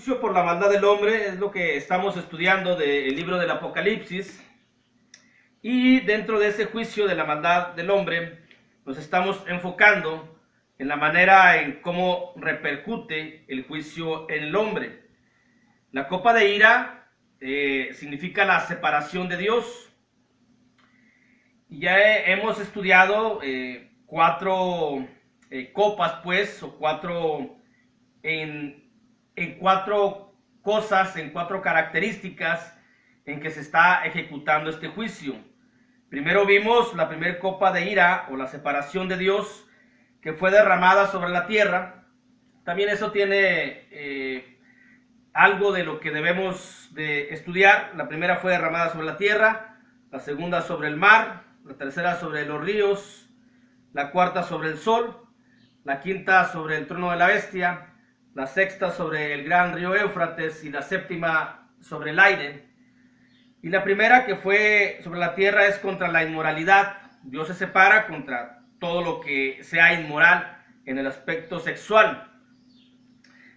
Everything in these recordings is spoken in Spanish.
Juicio por la maldad del hombre es lo que estamos estudiando del libro del Apocalipsis. Y dentro de ese juicio de la maldad del hombre, nos estamos enfocando en la manera en cómo repercute el juicio en el hombre. La copa de ira significa la separación de Dios. Ya hemos estudiado cuatro copas, pues, o cuatro en cuatro cosas, en cuatro características en que se está ejecutando este juicio. Primero vimos la primera copa de ira o la separación de Dios que fue derramada sobre la tierra. También eso tiene algo de lo que debemos de estudiar. La primera fue derramada sobre la tierra, la segunda sobre el mar, la tercera sobre los ríos, la cuarta sobre el sol, la quinta sobre el trono de la bestia, la sexta sobre el gran río Éufrates y la séptima sobre el aire. Y la primera, que fue sobre la tierra, es contra la inmoralidad. Dios se separa contra todo lo que sea inmoral en el aspecto sexual.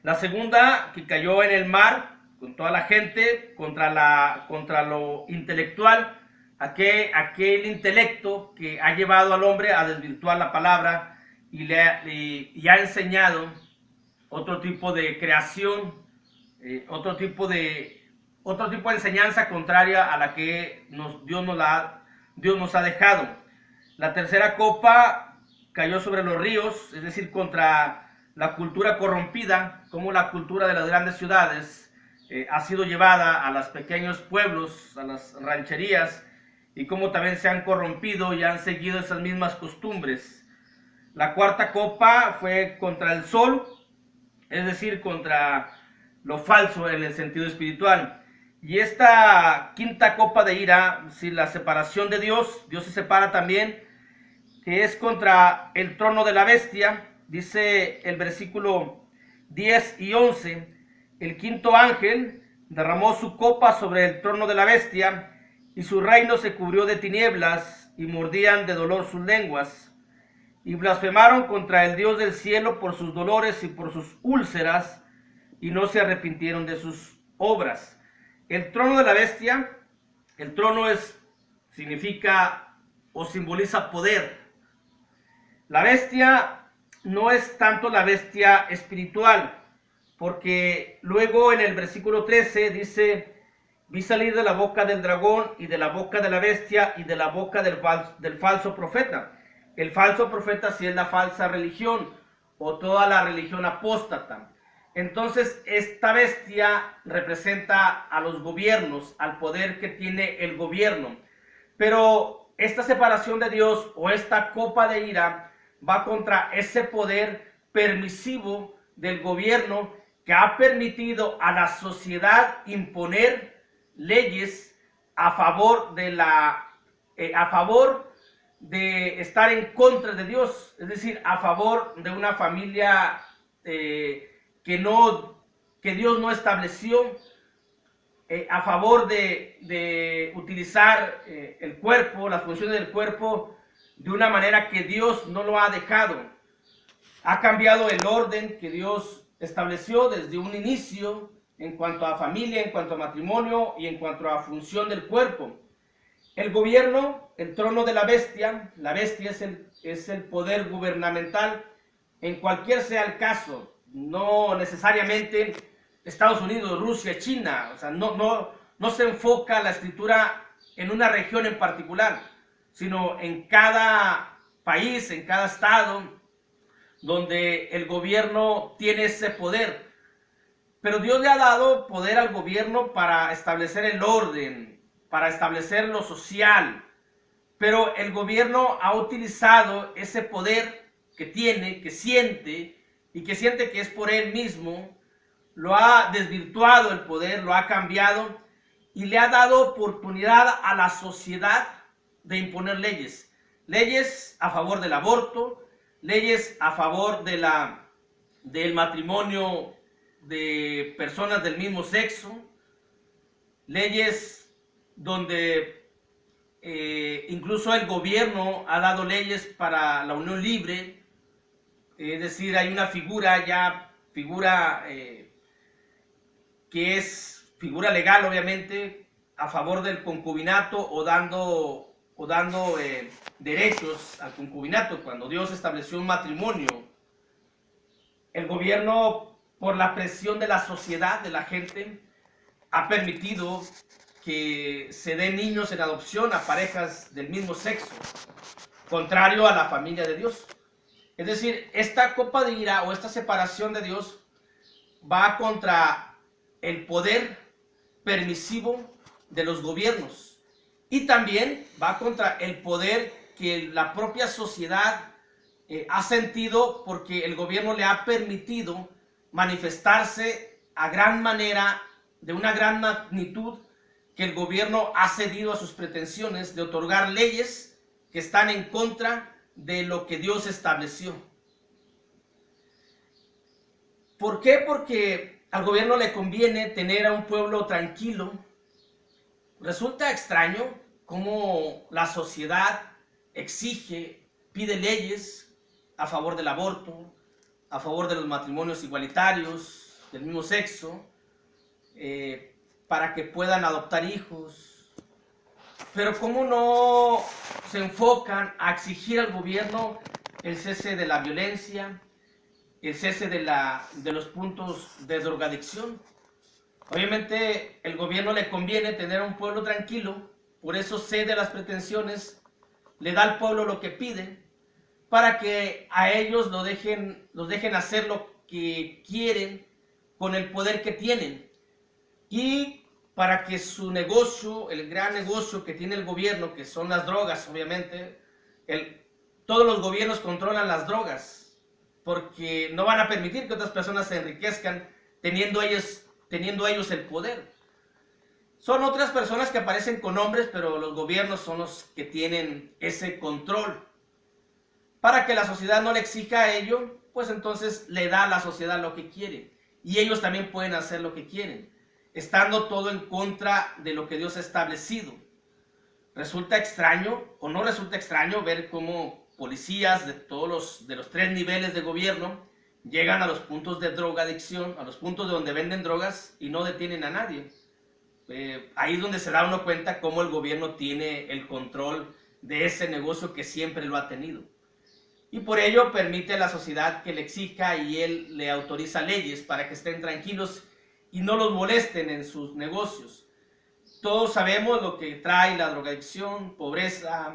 La segunda, que cayó en el mar con toda la gente, contra lo intelectual, aquel intelecto que ha llevado al hombre a desvirtuar la palabra y ha enseñado otro tipo de creación, otro tipo de enseñanza contraria a la que Dios nos ha dejado. La tercera copa cayó sobre los ríos, es decir, contra la cultura corrompida, como la cultura de las grandes ciudades ha sido llevada a los pequeños pueblos, a las rancherías, y cómo también se han corrompido y han seguido esas mismas costumbres. La cuarta copa fue contra el sol, es decir, contra lo falso en el sentido espiritual. Y esta quinta copa de ira, si la separación de Dios se separa también, que es contra el trono de la bestia. Dice el versículo 10 y 11, el quinto ángel derramó su copa sobre el trono de la bestia, y su reino se cubrió de tinieblas, y mordían de dolor sus lenguas, y blasfemaron contra el Dios del cielo por sus dolores y por sus úlceras, y no se arrepintieron de sus obras. El trono de la bestia, el trono significa o simboliza poder. La bestia no es tanto la bestia espiritual, porque luego en el versículo 13 dice: vi salir de la boca del dragón y de la boca de la bestia y de la boca del falso profeta. El falso profeta sí es la falsa religión o toda la religión apóstata. Entonces esta bestia representa a los gobiernos, al poder que tiene el gobierno. Pero esta separación de Dios o esta copa de ira va contra ese poder permisivo del gobierno que ha permitido a la sociedad imponer leyes a favor de estar en contra de Dios, es decir, a favor de una familia que Dios no estableció, a favor de utilizar el cuerpo, las funciones del cuerpo de una manera que Dios no lo ha dejado. Ha cambiado el orden que Dios estableció desde un inicio en cuanto a familia, en cuanto a matrimonio y en cuanto a función del cuerpo. El gobierno, el trono de la bestia es el poder gubernamental en cualquier sea el caso, no necesariamente Estados Unidos, Rusia, China, o sea, no se enfoca la escritura en una región en particular, sino en cada país, en cada estado, donde el gobierno tiene ese poder. Pero Dios le ha dado poder al gobierno para establecer el orden, para establecer lo social. Pero el gobierno ha utilizado ese poder que tiene, que siente que es por él mismo, lo ha desvirtuado el poder, lo ha cambiado y le ha dado oportunidad a la sociedad de imponer leyes. Leyes a favor del aborto, leyes a favor del matrimonio de personas del mismo sexo, leyes donde incluso el gobierno ha dado leyes para la unión libre, es decir, hay una figura que es figura legal, obviamente, a favor del concubinato o dando derechos al concubinato. Cuando Dios estableció un matrimonio, el gobierno, por la presión de la sociedad, de la gente, ha permitido que se den niños en adopción a parejas del mismo sexo, contrario a la familia de Dios. Es decir, esta copa de ira o esta separación de Dios va contra el poder permisivo de los gobiernos y también va contra el poder que la propia sociedad ha sentido, porque el gobierno le ha permitido manifestarse a gran manera, de una gran magnitud, que el gobierno ha cedido a sus pretensiones de otorgar leyes que están en contra de lo que Dios estableció. ¿Por qué? Porque al gobierno le conviene tener a un pueblo tranquilo. Resulta extraño cómo la sociedad exige, pide leyes a favor del aborto, a favor de los matrimonios igualitarios del mismo sexo, para que puedan adoptar hijos. Pero cómo no se enfocan a exigir al gobierno el cese de la violencia, el cese de los puntos de drogadicción. Obviamente el gobierno le conviene tener a un pueblo tranquilo, por eso cede las pretensiones, le da al pueblo lo que pide, para que a ellos los dejen hacer lo que quieren con el poder que tienen, y para que su negocio, el gran negocio que tiene el gobierno, que son las drogas, obviamente, todos los gobiernos controlan las drogas, porque no van a permitir que otras personas se enriquezcan teniendo ellos el poder. Son otras personas que aparecen con nombres, pero los gobiernos son los que tienen ese control. Para que la sociedad no le exija a ello, pues entonces le da a la sociedad lo que quiere. Y ellos también pueden hacer lo que quieren, estando todo en contra de lo que Dios ha establecido. Resulta extraño, o no resulta extraño, ver cómo policías de los 3 niveles de gobierno llegan a los puntos de drogadicción, a los puntos de donde venden drogas, y no detienen a nadie. Ahí es donde se da uno cuenta cómo el gobierno tiene el control de ese negocio que siempre lo ha tenido. Y por ello permite a la sociedad que le exija, y él le autoriza leyes para que estén tranquilos y no los molesten en sus negocios. Todos sabemos lo que trae la drogadicción: pobreza,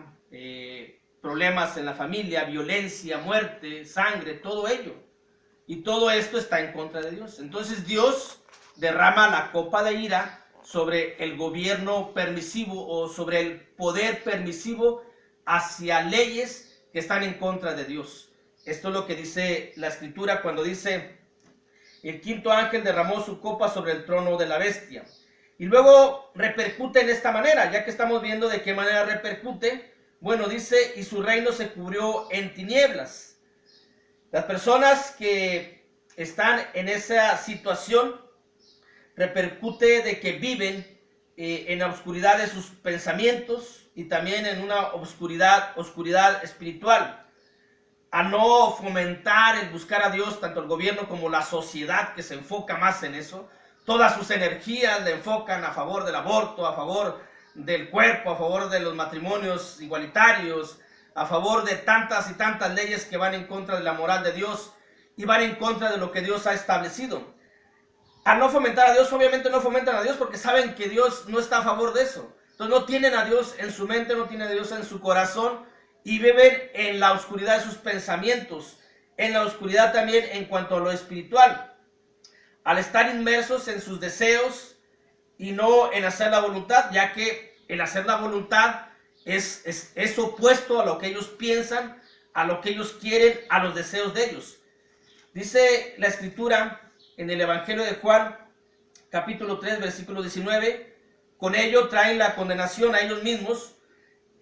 problemas en la familia, violencia, muerte, sangre, todo ello. Y todo esto está en contra de Dios. Entonces Dios derrama la copa de ira sobre el gobierno permisivo, o sobre el poder permisivo hacia leyes que están en contra de Dios. Esto es lo que dice la Escritura cuando dice: el quinto ángel derramó su copa sobre el trono de la bestia. Y luego repercute en esta manera, ya que estamos viendo de qué manera repercute. Bueno, dice: y su reino se cubrió en tinieblas. Las personas que están en esa situación, repercute de que viven en la oscuridad de sus pensamientos, y también en una oscuridad espiritual. A no fomentar el buscar a Dios, tanto el gobierno como la sociedad, que se enfoca más en eso, todas sus energías le enfocan a favor del aborto, a favor del cuerpo, a favor de los matrimonios igualitarios, a favor de tantas y tantas leyes que van en contra de la moral de Dios y van en contra de lo que Dios ha establecido. Al no fomentar a Dios, obviamente no fomentan a Dios, porque saben que Dios no está a favor de eso. Entonces no tienen a Dios en su mente, no tienen a Dios en su corazón, y viven en la oscuridad de sus pensamientos, en la oscuridad también en cuanto a lo espiritual, al estar inmersos en sus deseos y no en hacer la voluntad, ya que el hacer la voluntad es opuesto a lo que ellos piensan, a lo que ellos quieren, a los deseos de ellos. Dice la Escritura en el Evangelio de Juan, capítulo 3, versículo 19, con ello traen la condenación a ellos mismos.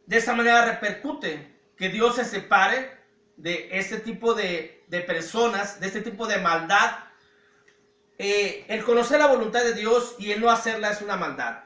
De esa manera repercute que Dios se separe de este tipo de personas, de este tipo de maldad. El conocer la voluntad de Dios y el no hacerla es una maldad.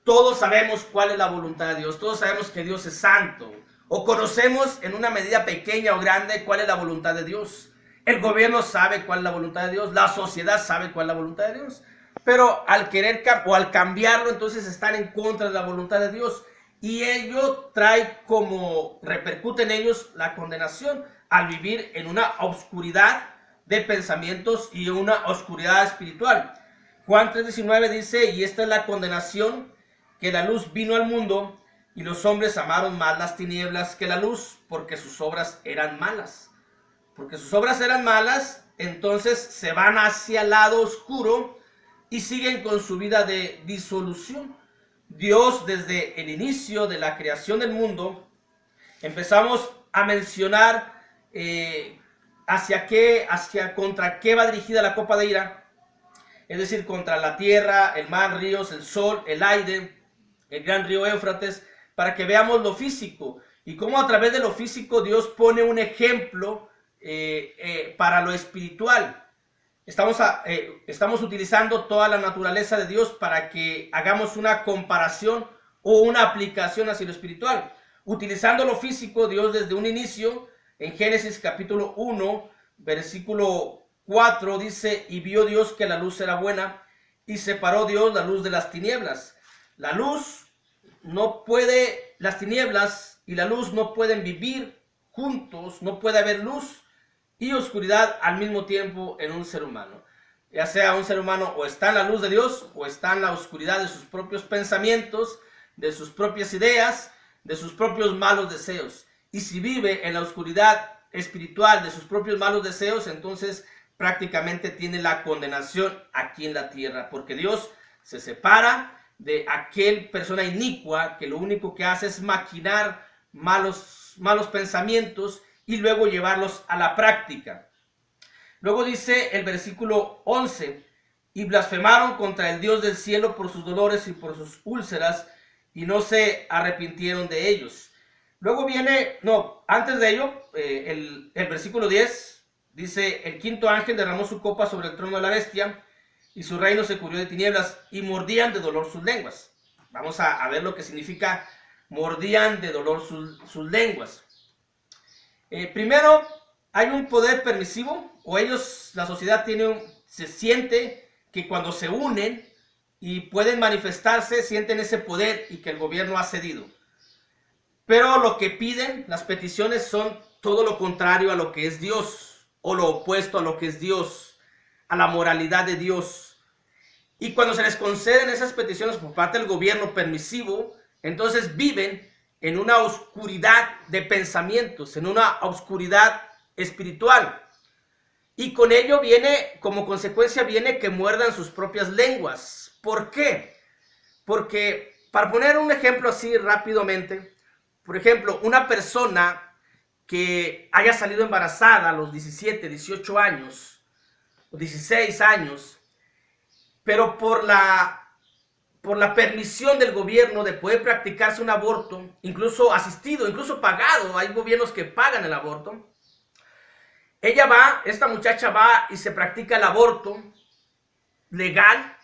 Todos sabemos cuál es la voluntad de Dios, todos sabemos que Dios es santo, o conocemos en una medida pequeña o grande cuál es la voluntad de Dios. El gobierno sabe cuál es la voluntad de Dios, la sociedad sabe cuál es la voluntad de Dios. pero al querer o al cambiarlo, entonces están en contra de la voluntad de Dios. Y ello trae como, repercute en ellos la condenación al vivir en una oscuridad de pensamientos y una oscuridad espiritual. Juan 3:19 dice, y esta es la condenación, que la luz vino al mundo y los hombres amaron más las tinieblas que la luz, porque sus obras eran malas. Porque sus obras eran malas, entonces se van hacia el lado oscuro y siguen con su vida de disolución. Dios, desde el inicio de la creación del mundo, empezamos a mencionar contra qué va dirigida la copa de ira, es decir, contra la tierra, el mar, ríos, el sol, el aire, el gran río Éufrates, para que veamos lo físico y cómo a través de lo físico Dios pone un ejemplo para lo espiritual. Estamos utilizando toda la naturaleza de Dios para que hagamos una comparación o una aplicación hacia lo espiritual. Utilizando lo físico, Dios desde un inicio, en Génesis capítulo 1, versículo 4, dice, y vio Dios que la luz era buena, y separó Dios la luz de las tinieblas. La luz no puede, las tinieblas y la luz no pueden vivir juntos, no puede haber luz y oscuridad al mismo tiempo en un ser humano. Ya sea un ser humano o está en la luz de Dios o está en la oscuridad de sus propios pensamientos, de sus propias ideas, de sus propios malos deseos. Y si vive en la oscuridad espiritual de sus propios malos deseos, entonces prácticamente tiene la condenación aquí en la tierra, porque Dios se separa de aquel persona inicua que lo único que hace es maquinar malos pensamientos y luego llevarlos a la práctica. Luego dice el versículo 11, y blasfemaron contra el Dios del cielo por sus dolores y por sus úlceras, y no se arrepintieron de ellos. Luego viene, antes de ello, el versículo 10, dice, el quinto ángel derramó su copa sobre el trono de la bestia, y su reino se cubrió de tinieblas, y mordían de dolor sus lenguas. Vamos a ver lo que significa mordían de dolor sus lenguas. Primero, hay un poder permisivo, o la sociedad se siente que cuando se unen y pueden manifestarse, sienten ese poder y que el gobierno ha cedido. Pero lo que piden, las peticiones son todo lo contrario a lo que es Dios, o lo opuesto a lo que es Dios, a la moralidad de Dios. Y cuando se les conceden esas peticiones por parte del gobierno permisivo, entonces viven en una oscuridad de pensamientos, en una oscuridad espiritual. Y con ello como consecuencia viene que muerdan sus propias lenguas. ¿Por qué? Porque, para poner un ejemplo así rápidamente, por ejemplo, una persona que haya salido embarazada a los 17, 18 años, o 16 años, pero por la permisión del gobierno de poder practicarse un aborto, incluso asistido, incluso pagado, hay gobiernos que pagan el aborto, esta muchacha va y se practica el aborto legal,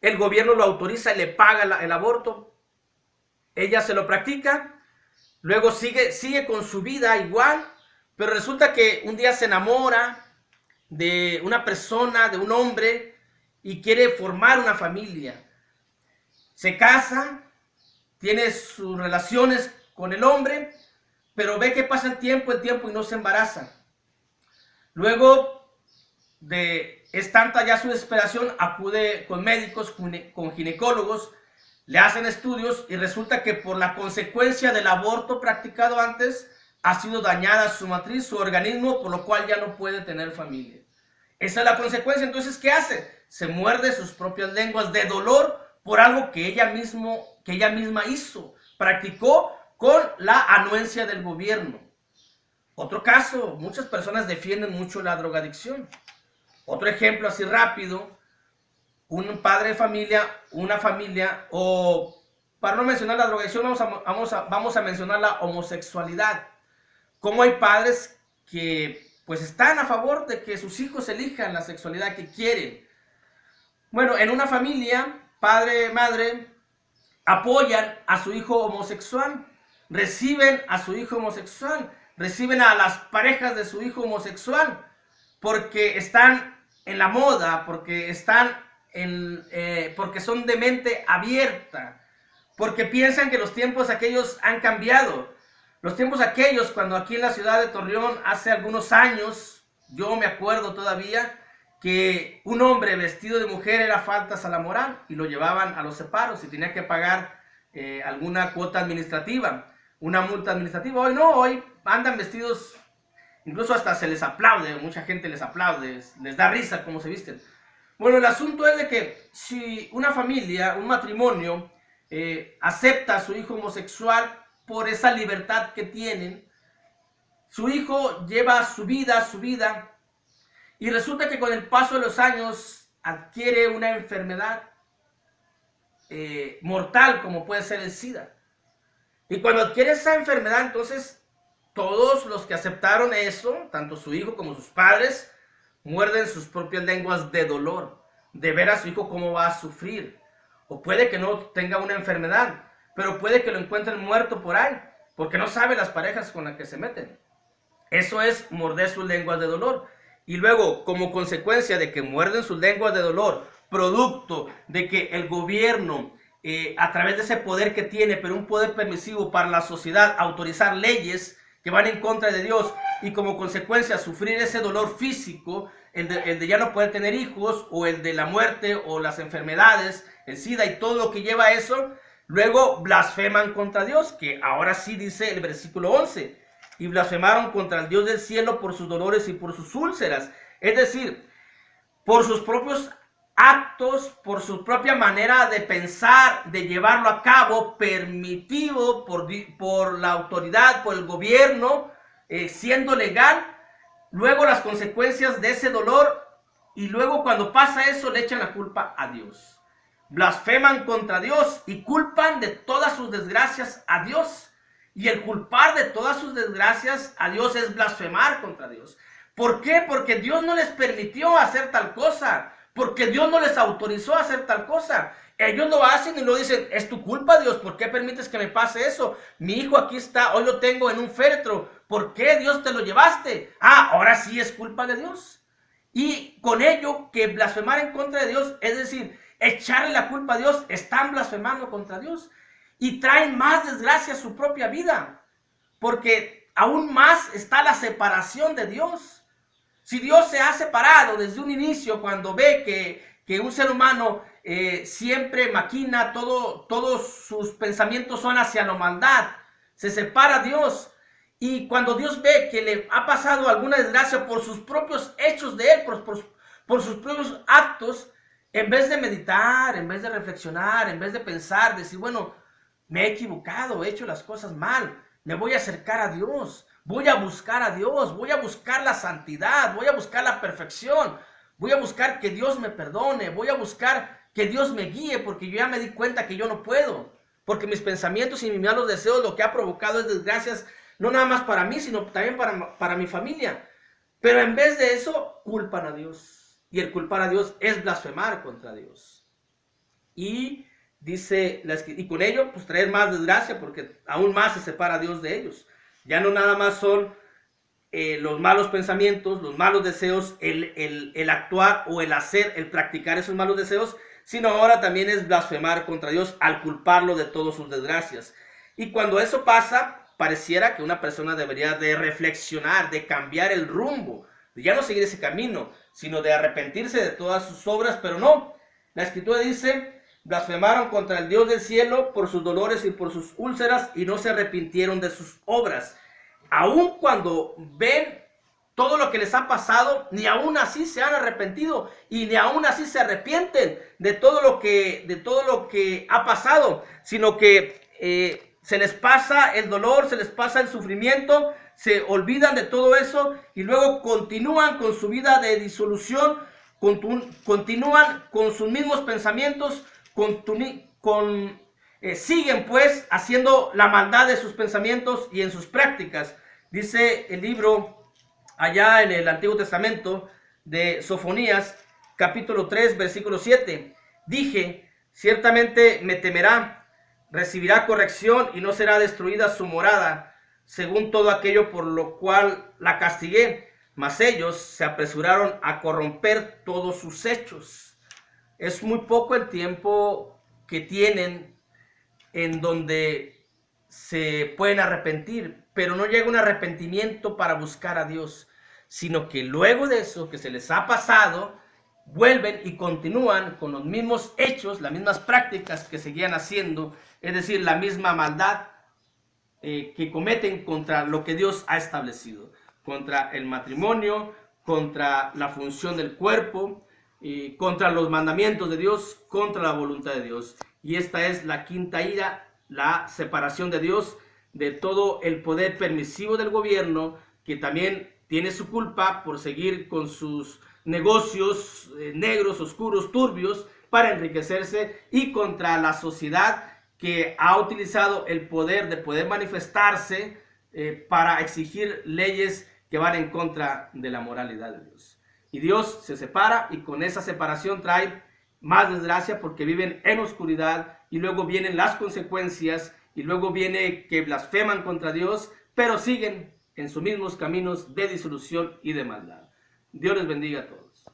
el gobierno lo autoriza y le paga el aborto, ella se lo practica, luego sigue con su vida igual, pero resulta que un día se enamora de una persona, de un hombre, y quiere formar una familia. Se casa, tiene sus relaciones con el hombre, pero ve que pasa el tiempo y no se embaraza. Luego es tanta ya su desesperación, acude con médicos, con ginecólogos, le hacen estudios y resulta que por la consecuencia del aborto practicado antes, ha sido dañada su matriz, su organismo, por lo cual ya no puede tener familia. Esa es la consecuencia. Entonces, ¿qué hace? Se muerde sus propias lenguas de dolor por algo que ella misma hizo, practicó con la anuencia del gobierno. Otro caso, muchas personas defienden mucho la drogadicción. Otro ejemplo así rápido, un padre de familia, una familia, o para no mencionar la drogadicción, vamos a mencionar la homosexualidad. Cómo hay padres que pues están a favor de que sus hijos elijan la sexualidad que quieren. Bueno, en una familia, padre, madre, apoyan a su hijo homosexual, reciben a su hijo homosexual, reciben a las parejas de su hijo homosexual, porque están en la moda, porque porque son de mente abierta, porque piensan que los tiempos aquellos han cambiado. Los tiempos aquellos, cuando aquí en la ciudad de Torreón, hace algunos años, yo me acuerdo todavía, que un hombre vestido de mujer era faltas a la moral y lo llevaban a los separos y tenía que pagar alguna cuota administrativa, una multa administrativa. Hoy no, hoy andan vestidos, incluso hasta se les aplaude, mucha gente les aplaude, les da risa cómo se visten. Bueno, el asunto es de que si una familia, un matrimonio, acepta a su hijo homosexual por esa libertad que tienen, su hijo lleva su vida, y resulta que con el paso de los años adquiere una enfermedad mortal, como puede ser el SIDA. Y cuando adquiere esa enfermedad, entonces todos los que aceptaron eso, tanto su hijo como sus padres, muerden sus propias lenguas de dolor, de ver a su hijo cómo va a sufrir. O puede que no tenga una enfermedad, pero puede que lo encuentren muerto por ahí, porque no sabe las parejas con las que se meten. Eso es morder sus lenguas de dolor. Y luego, como consecuencia de que muerden sus lenguas de dolor, producto de que el gobierno, a través de ese poder que tiene, pero un poder permisivo para la sociedad, autorizar leyes que van en contra de Dios, y como consecuencia sufrir ese dolor físico, el de ya no poder tener hijos, o el de la muerte, o las enfermedades, el SIDA y todo lo que lleva a eso, luego blasfeman contra Dios, que ahora sí dice el versículo 11, y blasfemaron contra el Dios del cielo por sus dolores y por sus úlceras. Es decir, por sus propios actos, por su propia manera de pensar, de llevarlo a cabo, permitido por la autoridad, por el gobierno, siendo legal. Luego las consecuencias de ese dolor, y luego cuando pasa eso le echan la culpa a Dios. Blasfeman contra Dios y culpan de todas sus desgracias a Dios. Y el culpar de todas sus desgracias a Dios es blasfemar contra Dios. ¿Por qué? Porque Dios no les permitió hacer tal cosa. Porque Dios no les autorizó a hacer tal cosa. Ellos lo hacen y lo dicen, es tu culpa, Dios, ¿por qué permites que me pase eso? Mi hijo aquí está, hoy lo tengo en un féretro. ¿Por qué, Dios, te lo llevaste? Ah, ahora sí es culpa de Dios. Y con ello, que blasfemar en contra de Dios, es decir, echarle la culpa a Dios, están blasfemando contra Dios. Y traen más desgracia a su propia vida, porque aún más está la separación de Dios. Si Dios se ha separado desde un inicio, cuando ve que un ser humano siempre maquina, todos sus pensamientos son hacia la maldad, se separa Dios. Y cuando Dios ve que le ha pasado alguna desgracia por sus propios hechos de él, por sus propios actos, en vez de meditar, en vez de reflexionar, en vez de pensar, decir, bueno, me he equivocado, he hecho las cosas mal, me voy a acercar a Dios, voy a buscar a Dios, voy a buscar la santidad, voy a buscar la perfección, voy a buscar que Dios me perdone, voy a buscar que Dios me guíe, porque yo ya me di cuenta que yo no puedo, porque mis pensamientos y mis malos deseos lo que ha provocado es desgracias, no nada más para mí, sino también para mi familia. Pero en vez de eso, culpan a Dios, y el culpar a Dios es blasfemar contra Dios. Y dice, y con ello pues traer más desgracia, porque aún más se separa Dios de ellos. Ya no nada más son los malos pensamientos, los malos deseos, el actuar o el hacer, el practicar esos malos deseos, sino ahora también es blasfemar contra Dios al culparlo de todas sus desgracias. Y cuando eso pasa, pareciera que una persona debería de reflexionar, de cambiar el rumbo, de ya no seguir ese camino, sino de arrepentirse de todas sus obras, pero no. La Escritura dice, blasfemaron contra el Dios del cielo por sus dolores y por sus úlceras, y no se arrepintieron de sus obras. Aun cuando ven todo lo que les ha pasado, ni aún así se han arrepentido, y ni aún así se arrepienten de todo lo que ha pasado, sino que se les pasa el dolor, se les pasa el sufrimiento, se olvidan de todo eso, y luego continúan con su vida de disolución, continúan con sus mismos pensamientos, siguen pues haciendo la maldad de sus pensamientos y en sus prácticas. Dice el libro allá en el Antiguo Testamento de Sofonías, capítulo 3, versículo 7. Dije, ciertamente me temerá, recibirá corrección y no será destruida su morada, según todo aquello por lo cual la castigué. mas ellos se apresuraron a corromper todos sus hechos. Es muy poco el tiempo que tienen en donde se pueden arrepentir, pero no llega un arrepentimiento para buscar a Dios, sino que luego de eso que se les ha pasado, vuelven y continúan con los mismos hechos, las mismas prácticas que seguían haciendo, es decir, la misma maldad que cometen contra lo que Dios ha establecido, contra el matrimonio, contra la función del cuerpo, contra los mandamientos de Dios, contra la voluntad de Dios. Y esta es la quinta ira, la separación de Dios de todo el poder permisivo del gobierno, que también tiene su culpa por seguir con sus negocios negros, oscuros, turbios, para enriquecerse, y contra la sociedad que ha utilizado el poder de poder manifestarse para exigir leyes que van en contra de la moralidad de Dios. Y Dios se separa, y con esa separación trae más desgracia, porque viven en oscuridad, y luego vienen las consecuencias, y luego viene que blasfeman contra Dios, pero siguen en sus mismos caminos de disolución y de maldad. Dios les bendiga a todos.